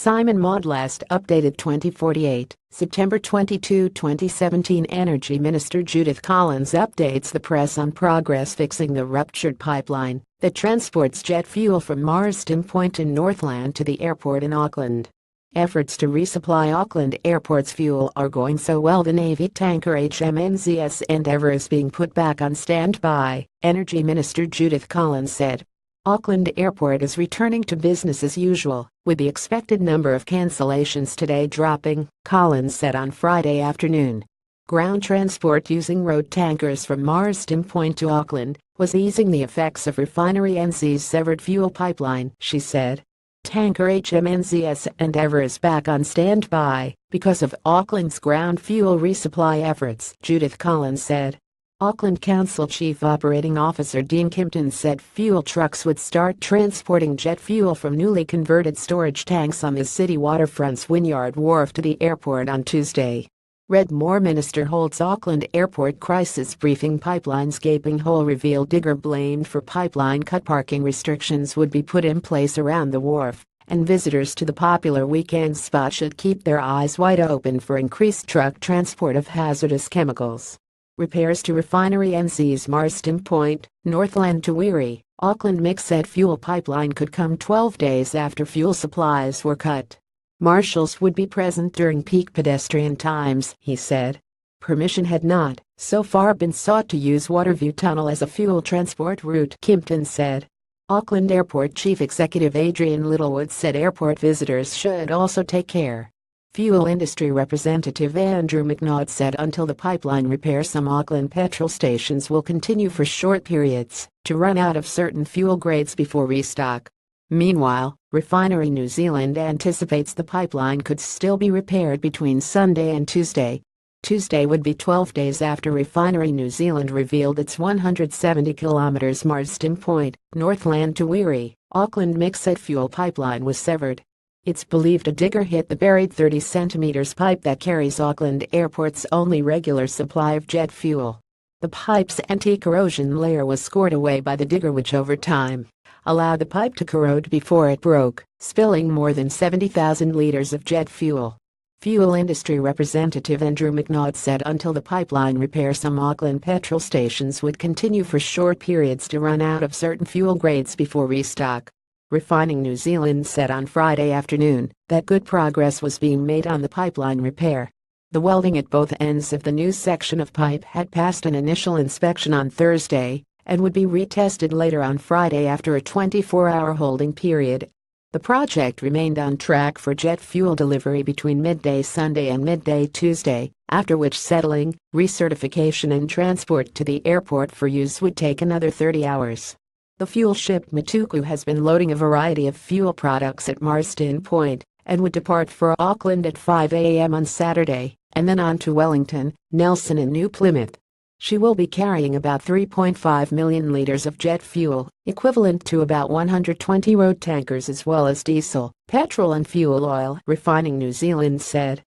MAUDE Last updated 2048, September 22, 2017. Energy Minister Judith Collins updates the press on progress fixing the ruptured pipeline that transports jet fuel from Marsden Point in Northland to the airport in Auckland. Efforts to resupply Auckland Airport's fuel are going so well the Navy tanker HMNZS Endeavour is being put back on standby, Energy Minister Judith Collins said. Auckland Airport is returning to business as usual, with the expected number of cancellations today dropping, Collins said on Friday afternoon. Ground transport using road tankers from Marsden Point to Auckland was easing the effects of Refinery NZ's severed fuel pipeline, she said. Tanker HMNZS Endeavour is back on standby because of Auckland's ground fuel resupply efforts, Judith Collins said. Auckland Council Chief Operating Officer Dean Kimpton said fuel trucks would start transporting jet fuel from newly converted storage tanks on the city waterfront's Wynyard Wharf to the airport on Tuesday. Redmore Minister holds Auckland Airport crisis briefing. Pipeline's gaping hole revealed digger blamed for pipeline cut. Parking restrictions would be put in place around the wharf, and visitors to the popular weekend spot should keep their eyes wide open for increased truck transport of hazardous chemicals. Repairs to Refinery NZ's Marsden Point, Northland to Wiri, Auckland mixed fuel pipeline could come 12 days after fuel supplies were cut. Marshals would be present during peak pedestrian times, he said. Permission had not, so far, been sought to use Waterview Tunnel as a fuel transport route, Kimpton said. Auckland Airport Chief Executive Adrian Littlewood said airport visitors should also take care. Fuel industry representative Andrew McNaught said until the pipeline repair, some Auckland petrol stations will continue for short periods to run out of certain fuel grades before restock. Meanwhile, Refinery New Zealand anticipates the pipeline could still be repaired between Sunday and Tuesday. Tuesday would be 12 days after Refinery New Zealand revealed its 170 km Marsden Point, Northland to Wiri, Auckland mixed fuel pipeline was severed. It's believed a digger hit the buried 30 cm pipe that carries Auckland Airport's only regular supply of jet fuel. The pipe's anti-corrosion layer was scored away by the digger, which over time allowed the pipe to corrode before it broke, spilling more than 70,000 liters of jet fuel. Fuel industry representative Andrew McNaught said until the pipeline repair, some Auckland petrol stations would continue for short periods to run out of certain fuel grades before restock. Refining New Zealand said on Friday afternoon that good progress was being made on the pipeline repair. The welding at both ends of the new section of pipe had passed an initial inspection on Thursday and would be retested later on Friday after a 24-hour holding period. The project remained on track for jet fuel delivery between midday Sunday and midday Tuesday, after which settling, recertification and transport to the airport for use would take another 30 hours. The fuel ship Matuku has been loading a variety of fuel products at Marsden Point and would depart for Auckland at 5 a.m. on Saturday, and then on to Wellington, Nelson and New Plymouth. She will be carrying about 3.5 million liters of jet fuel, equivalent to about 120 road tankers, as well as diesel, petrol and fuel oil, Refining New Zealand said.